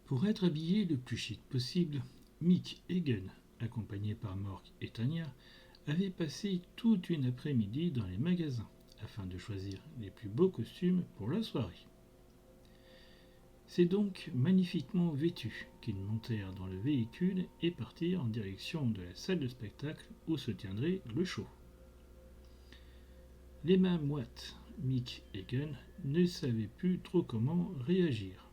Pour être habillés le plus chic possible, Mick et Gunn, accompagnés par Mork et Tanya, avaient passé toute une après-midi dans les magasins afin de choisir les plus beaux costumes pour la soirée. C'est donc magnifiquement vêtus qu'ils montèrent dans le véhicule et partirent en direction de la salle de spectacle où se tiendrait le show. Les mains moites, Mick et Gunn ne savaient plus trop comment réagir.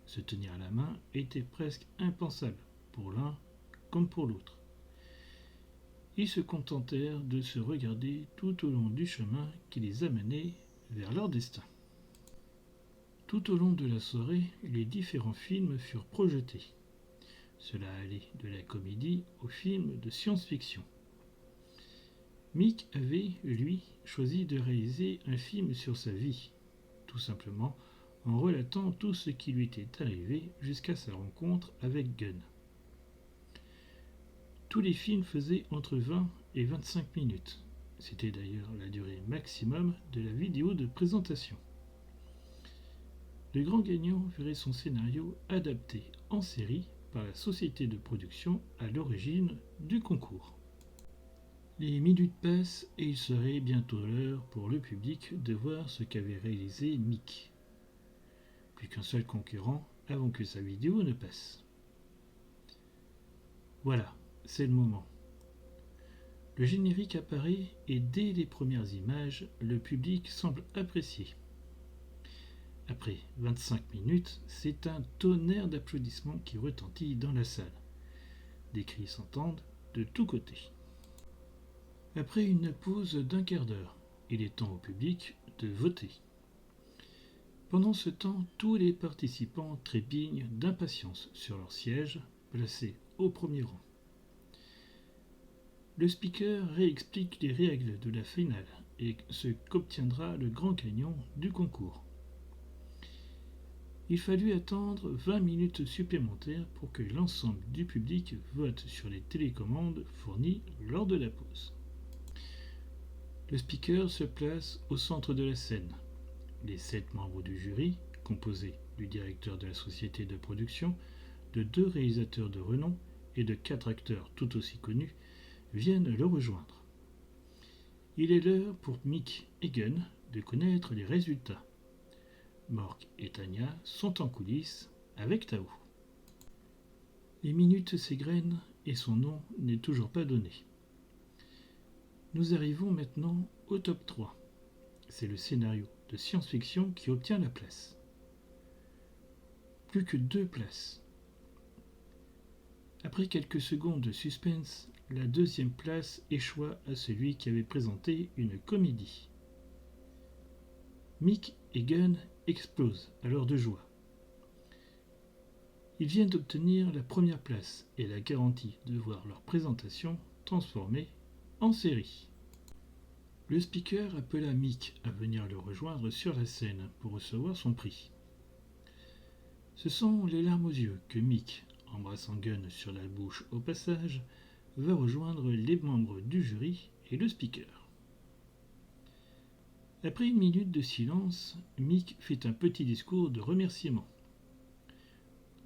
Se tenir la main était presque impensable pour l'un comme pour l'autre. Ils se contentèrent de se regarder tout au long du chemin qui les amenait vers leur destin. Tout au long de la soirée, les différents films furent projetés. Cela allait de la comédie aux films de science-fiction. Mick avait, lui, choisi de réaliser un film sur sa vie, tout simplement en relatant tout ce qui lui était arrivé jusqu'à sa rencontre avec Gunn. Tous les films faisaient entre 20 et 25 minutes. C'était d'ailleurs la durée maximum de la vidéo de présentation. Le grand gagnant verrait son scénario adapté en série par la société de production à l'origine du concours. Les minutes passent et il serait bientôt l'heure pour le public de voir ce qu'avait réalisé Mick. Plus qu'un seul concurrent avant que sa vidéo ne passe. Voilà, c'est le moment. Le générique apparaît et dès les premières images, le public semble apprécier. Après 25 minutes, c'est un tonnerre d'applaudissements qui retentit dans la salle. Des cris s'entendent de tous côtés. Après une pause d'1 quart d'heure, il est temps au public de voter. Pendant ce temps, tous les participants trépignent d'impatience sur leurs sièges, placés au premier rang. Le speaker réexplique les règles de la finale et ce qu'obtiendra le grand gagnant du concours. Il fallut attendre 20 minutes supplémentaires pour que l'ensemble du public vote sur les télécommandes fournies lors de la pause. Le speaker se place au centre de la scène. Les 7 membres du jury, composés du directeur de la société de production, de 2 réalisateurs de renom et de 4 acteurs tout aussi connus, viennent le rejoindre. Il est l'heure pour Mick et Gunn de connaître les résultats. Mork et Tanya sont en coulisses avec Tao. Les minutes s'égrènent et son nom n'est toujours pas donné. Nous arrivons maintenant au top 3. C'est le scénario de science-fiction qui obtient la place. Plus que 2 places. Après quelques secondes de suspense, la 2e place échoua à celui qui avait présenté une comédie. Mick et Gunn explosent alors de joie. Ils viennent d'obtenir la 1re place et la garantie de voir leur présentation transformée en série. Le speaker appela Mick à venir le rejoindre sur la scène pour recevoir son prix. Ce sont les larmes aux yeux que Mick, embrassant Gunn sur la bouche au passage, va rejoindre les membres du jury et le speaker. Après une minute de silence, Mick fait un petit discours de remerciement.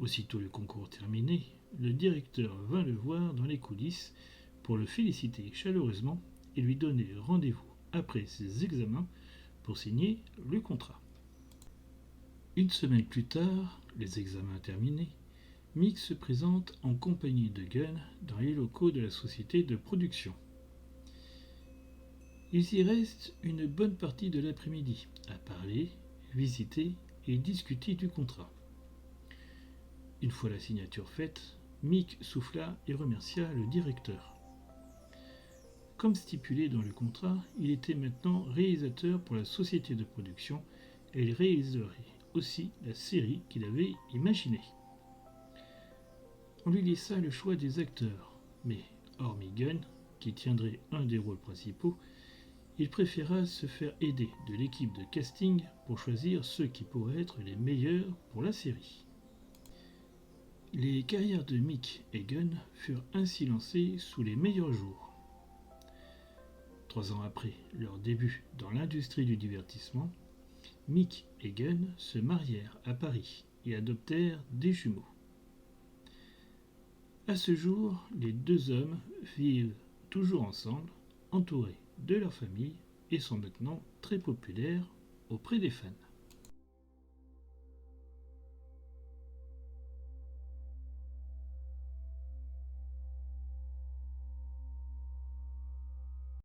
Aussitôt le concours terminé, le directeur vint le voir dans les coulisses pour le féliciter chaleureusement et lui donner rendez-vous après ses examens pour signer le contrat. Une semaine plus tard, les examens terminés, Mick se présente en compagnie de Gunn dans les locaux de la société de production. Ils y restent une bonne partie de l'après-midi à parler, visiter et discuter du contrat. Une fois la signature faite, Mick souffla et remercia le directeur. Comme stipulé dans le contrat, il était maintenant réalisateur pour la société de production et il réaliserait aussi la série qu'il avait imaginée. On lui laissa le choix des acteurs, mais hormis Gunn, qui tiendrait un des rôles principaux, il préféra se faire aider de l'équipe de casting pour choisir ceux qui pourraient être les meilleurs pour la série. Les carrières de Mick et Gunn furent ainsi lancées sous les meilleurs jours. 3 ans après leur début dans l'industrie du divertissement, Mick et Gunn se marièrent à Paris et adoptèrent des jumeaux. À ce jour, les deux hommes vivent toujours ensemble, entourés de leur famille, et sont maintenant très populaires auprès des fans.